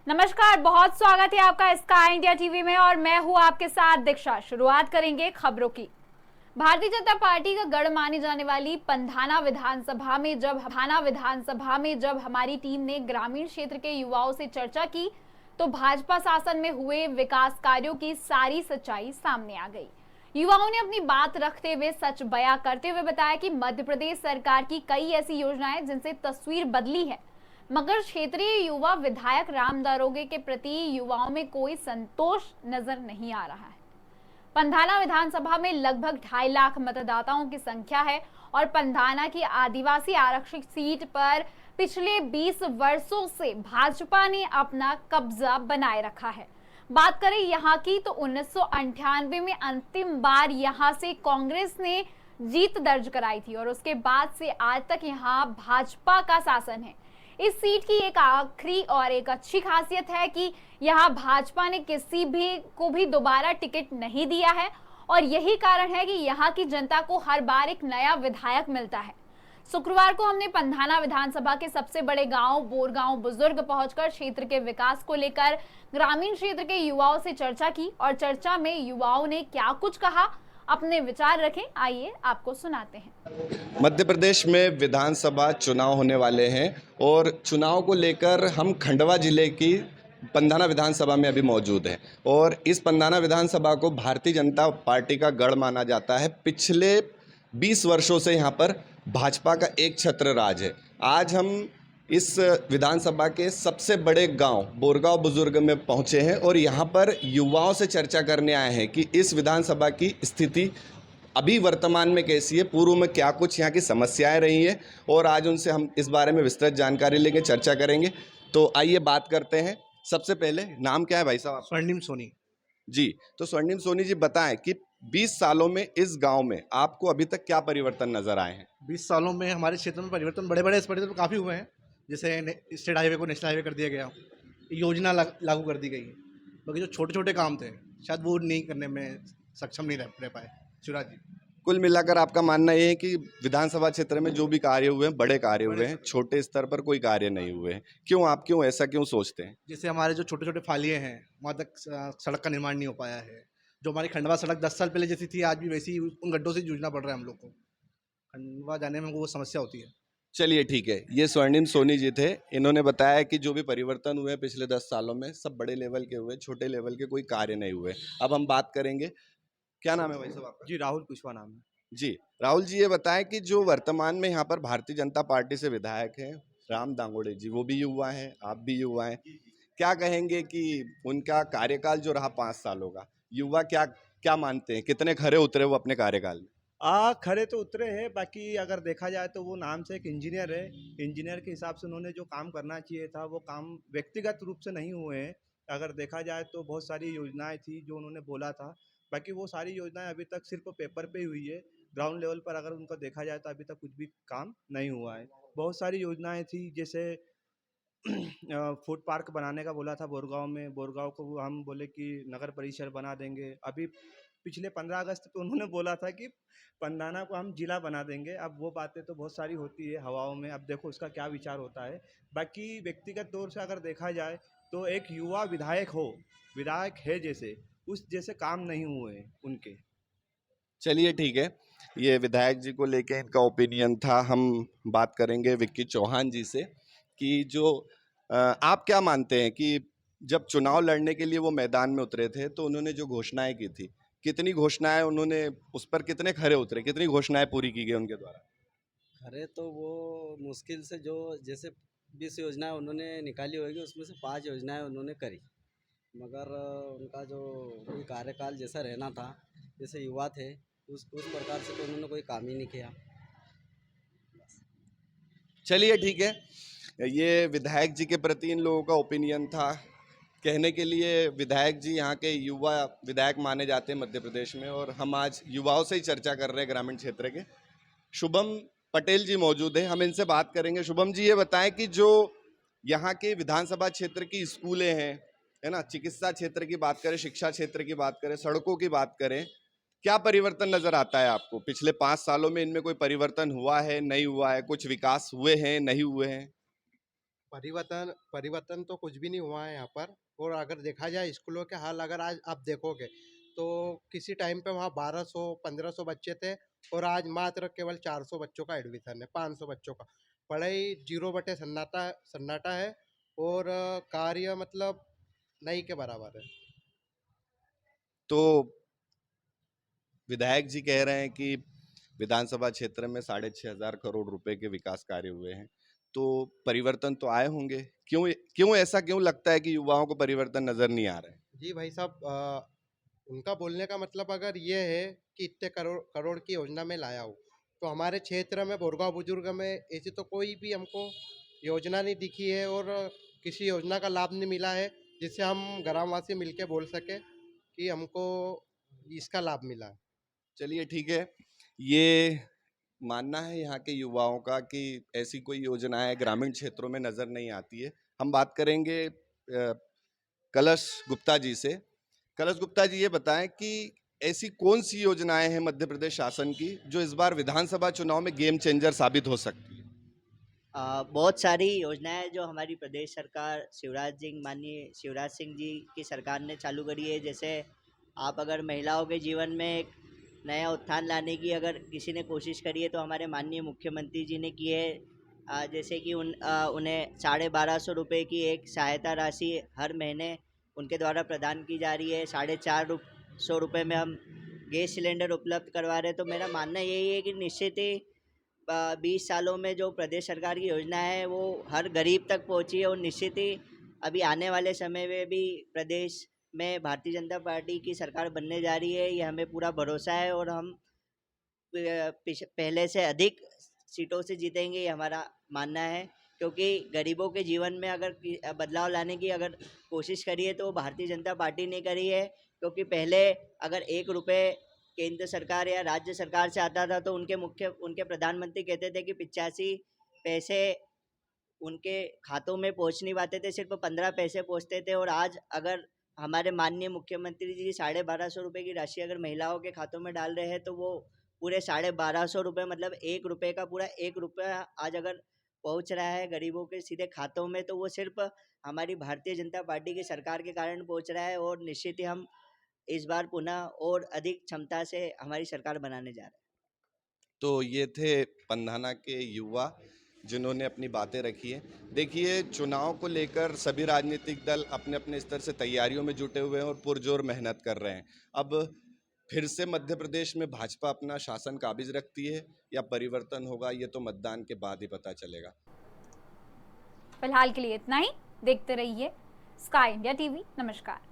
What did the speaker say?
नमस्कार, बहुत स्वागत है आपका स्काई इंडिया टीवी में और मैं हूं आपके साथ दीक्षा। शुरुआत करेंगे खबरों की। भारतीय जनता पार्टी का गढ़ मानी जाने वाली पंधाना विधानसभा में जब हमारी टीम ने ग्रामीण क्षेत्र के युवाओं से चर्चा की तो भाजपा शासन में हुए विकास कार्यों की सारी सच्चाई सामने आ गई। युवाओं ने अपनी बात रखते हुए सच बयां करते हुए बताया कि मध्य प्रदेश सरकार की कई ऐसी योजनाएं जिनसे तस्वीर बदली है, मगर क्षेत्रीय युवा विधायक राम दारोगे के प्रति युवाओं में कोई संतोष नजर नहीं आ रहा है। पंधाना विधानसभा में लगभग 2.5 लाख मतदाताओं की संख्या है और पंधाना की आदिवासी आरक्षित सीट पर पिछले 20 वर्षों से भाजपा ने अपना कब्जा बनाए रखा है। बात करें यहां की तो 1998 में अंतिम बार यहां से कांग्रेस ने जीत दर्ज कराई थी और उसके बाद से आज तक यहां भाजपा का शासन है। इस सीट की एक आखिरी और एक अच्छी खासियत है कि यहां भाजपा ने किसी भी को भी दोबारा टिकट नहीं दिया है और यही कारण है कि यहां की जनता को हर बार एक नया विधायक मिलता है। शुक्रवार को हमने पंधाना विधानसभा के सबसे बड़े गांव बोरगांव बुजुर्ग पहुंचकर क्षेत्र के विकास को लेकर ग्रामीण क्षेत्र के युवाओं से चर्चा की और चर्चा में युवाओं ने क्या कुछ कहा, अपने विचार रखें, आइए आपको सुनाते हैं। मध्य प्रदेश में विधानसभा चुनाव होने वाले हैं और चुनाव को लेकर हम खंडवा जिले की पंधाना विधानसभा में अभी मौजूद हैं और इस पंधाना विधानसभा को भारतीय जनता पार्टी का गढ़ माना जाता है। पिछले 20 वर्षों से यहाँ पर भाजपा का एक छत्र राज है। आज हम इस विधानसभा के सबसे बड़े गांव बोरगांव बुजुर्ग में पहुंचे हैं और यहाँ पर युवाओं से चर्चा करने आए हैं कि इस विधानसभा की स्थिति अभी वर्तमान में कैसी है, पूर्व में क्या कुछ यहाँ की समस्याएं रही हैं और आज उनसे हम इस बारे में विस्तृत जानकारी लेंगे, चर्चा करेंगे। तो आइए बात करते हैं। सबसे पहले नाम क्या है भाई साहब? स्वर्णिम सोनी जी, तो स्वर्णिम सोनी जी बताएं कि 20 सालों में इस गांव में आपको अभी तक क्या परिवर्तन नजर आए हैं? 20 सालों में हमारे क्षेत्र में परिवर्तन बड़े परिवर्तन काफ़ी हुए हैं। जैसे स्टेट हाईवे को नेशनल हाईवे कर दिया गया, योजना लागू कर दी गई। बाकी जो छोटे छोटे काम थे शायद वो नहीं करने में सक्षम नहीं रह पाए। शिवराज जी, कुल मिलाकर आपका मानना ये है कि विधानसभा क्षेत्र में जो भी कार्य हुए हैं बड़े कार्य हुए हैं, छोटे स्तर पर कोई कार्य नहीं हुए हैं। क्यों ऐसा क्यों सोचते हैं? जैसे हमारे जो छोटे छोटे फालिये हैं वहाँ तक सड़क का निर्माण नहीं हो पाया है। जो हमारी खंडवा सड़क 10 साल पहले जैसी थी आज भी वैसी उन गड्ढों से जूझना पड़ रहा है हम लोग को। खंडवा जाने में हमको वो समस्या होती है। चलिए ठीक है, ये स्वर्णिम सोनी जी थे। इन्होंने बताया कि जो भी परिवर्तन हुए पिछले 10 सालों में सब बड़े लेवल के हुए, छोटे लेवल के कोई कार्य नहीं हुए। अब हम बात करेंगे, क्या नाम है भाई साहब आपका? जी, राहुल कुशवाहा नाम है। जी, राहुल जी ये बताएं कि जो वर्तमान में यहाँ पर भारतीय जनता पार्टी से विधायक हैं राम दांगोड़े जी, वो भी युवा हैं, आप भी युवा हैं, क्या कहेंगे कि उनका कार्यकाल जो रहा 5 सालों का, युवा क्या क्या मानते हैं, कितने खरे उतरे वो अपने कार्यकाल में? खरे तो उतरे हैं, बाकी अगर देखा जाए तो वो नाम से एक इंजीनियर है। इंजीनियर के हिसाब से उन्होंने जो काम करना चाहिए था वो काम व्यक्तिगत रूप से नहीं हुए हैं। अगर देखा जाए तो बहुत सारी योजनाएं थी जो उन्होंने बोला था, बाकी वो सारी योजनाएं अभी तक सिर्फ पेपर पे ही हुई है। ग्राउंड लेवल पर अगर उनको देखा जाए तो अभी तक कुछ भी काम नहीं हुआ है। बहुत सारी योजनाएं थी, जैसे फूड पार्क बनाने का बोला था बोरगांव में। बोरगांव को हम बोले कि नगर परिषद बना देंगे। अभी पिछले 15 अगस्त पे उन्होंने बोला था कि पंधाना को हम जिला बना देंगे। अब वो बातें तो बहुत सारी होती है हवाओं में, अब देखो उसका क्या विचार होता है। बाकी व्यक्तिगत तौर से अगर देखा जाए तो एक युवा विधायक है जैसे उस जैसे काम नहीं हुए हैं उनके। चलिए ठीक है, ये विधायक जी को लेके इनका ओपिनियन था। हम बात करेंगे विक्की चौहान जी से कि जो आप क्या मानते हैं कि जब चुनाव लड़ने के लिए वो मैदान में उतरे थे तो उन्होंने जो घोषणाएं की थी, कितनी घोषणाएं उन्होंने उस पर कितने खरे उतरे, कितनी घोषणाएं पूरी की गई उनके द्वारा? अरे तो वो मुश्किल से जो जैसे 20 योजनाएं उन्होंने निकाली होगी उसमें से 5 योजनाएं उन्होंने करी, मगर उनका जो कोई कार्यकाल जैसा रहना था, जैसे युवा थे उस प्रकार से तो उन्होंने कोई काम ही नहीं किया। चलिए ठीक है, ये विधायक जी के प्रति इन लोगों का ओपिनियन था। कहने के लिए विधायक जी यहाँ के युवा विधायक माने जाते हैं मध्य प्रदेश में और हम आज युवाओं से ही चर्चा कर रहे हैं। ग्रामीण क्षेत्र के शुभम पटेल जी मौजूद हैं, हम इनसे बात करेंगे। शुभम जी ये बताएं कि जो यहाँ के विधानसभा क्षेत्र की स्कूलें हैं, है ना, चिकित्सा क्षेत्र की बात करें, शिक्षा क्षेत्र की बात करें, सड़कों की बात करें, क्या परिवर्तन नजर आता है आपको? पिछले 5 सालों में इनमें कोई परिवर्तन हुआ है, नहीं हुआ है? कुछ विकास हुए हैं, नहीं हुए हैं? परिवर्तन परिवर्तन तो कुछ भी नहीं हुआ है यहाँ पर। और अगर देखा जाए स्कूलों के हाल, अगर आज आप देखोगे तो किसी टाइम पे वहाँ 1200-1500 बच्चे थे और आज मात्र केवल 400 बच्चों का एडमिशन है, 500 बच्चों का। पढ़ाई जीरो बटे सन्नाटा सन्नाटा है और कार्य मतलब नहीं के बराबर है। तो विधायक जी कह रहे हैं कि विधानसभा क्षेत्र में 6,500 करोड़ रुपए के विकास कार्य हुए हैं, तो परिवर्तन तो आए होंगे। क्यों क्यों ऐसा क्यों लगता है कि युवाओं को परिवर्तन नजर नहीं आ रहा है? जी भाई साहब, उनका बोलने का मतलब अगर ये है कि इतने करोड़ करोड़ की योजना में लाया हूँ, तो हमारे क्षेत्र में बोरगांव बुजुर्ग में ऐसी तो कोई भी हमको योजना नहीं दिखी है और किसी योजना का लाभ नहीं मिला है जिससे हम ग्रामवासी मिलके बोल सके कि हमको इसका लाभ मिला है। चलिए ठीक है, ये मानना है यहाँ के युवाओं का कि ऐसी कोई योजनाएं ग्रामीण क्षेत्रों में नजर नहीं आती है। हम बात करेंगे कलश गुप्ता जी से। कलश गुप्ता जी, ये बताएं कि ऐसी कौन सी योजनाएं हैं मध्य प्रदेश शासन की जो इस बार विधानसभा चुनाव में गेम चेंजर साबित हो सकती है? बहुत सारी योजनाएं जो हमारी प्रदेश सरकार माननीय शिवराज सिंह जी की सरकार ने चालू करी है। जैसे आप अगर महिलाओं के जीवन में एक नया उत्थान लाने की अगर किसी ने कोशिश करी है तो हमारे माननीय मुख्यमंत्री जी ने की है। जैसे कि उन्हें 1250 रुपये की एक सहायता राशि हर महीने उनके द्वारा प्रदान की जा रही है। 450 रुपये में हम गैस सिलेंडर उपलब्ध करवा रहे हैं। तो मेरा मानना यही है कि निश्चित ही 20 सालों में जो प्रदेश सरकार की योजना है वो हर गरीब तक पहुंची है और निश्चित ही अभी आने वाले समय में भी प्रदेश में भारतीय जनता पार्टी की सरकार बनने जा रही है, ये हमें पूरा भरोसा है और हम पहले से अधिक सीटों से जीतेंगे, ये हमारा मानना है। क्योंकि गरीबों के जीवन में अगर बदलाव लाने की अगर कोशिश करी है तो भारतीय जनता पार्टी ने करी है। क्योंकि पहले अगर 1 रुपये केंद्र सरकार या राज्य सरकार से आता था तो उनके प्रधानमंत्री कहते थे कि 85 पैसे उनके खातों में पहुंच नहीं पाते थे, सिर्फ 15 पैसे पहुंचते थे। और आज अगर हमारे माननीय मुख्यमंत्री जी 1250 रुपये की राशि अगर महिलाओं के खातों में डाल रहे हैं तो वो पूरे 1250 रुपये मतलब 1 रुपये का पूरा 1 रुपया आज अगर पहुंच रहा है गरीबों के सीधे खातों में तो वो सिर्फ हमारी भारतीय जनता पार्टी की सरकार के कारण पहुंच रहा है। और निश्चित ही हम इस बार पुनः और अधिक क्षमता से हमारी सरकार बनाने जा रहे हैं। तो ये थे पंधाना के युवा जिन्होंने अपनी बातें रखी हैं। देखिए, चुनाव को लेकर सभी राजनीतिक दल अपने अपने स्तर से तैयारियों में जुटे हुए हैं और पुरजोर मेहनत कर रहे हैं। अब फिर से मध्य प्रदेश में भाजपा अपना शासन काबिज रखती है या परिवर्तन होगा, ये तो मतदान के बाद ही पता चलेगा। फिलहाल के लिए इतना ही। देखते रहिए स्काई इंडिया टीवी। नमस्कार।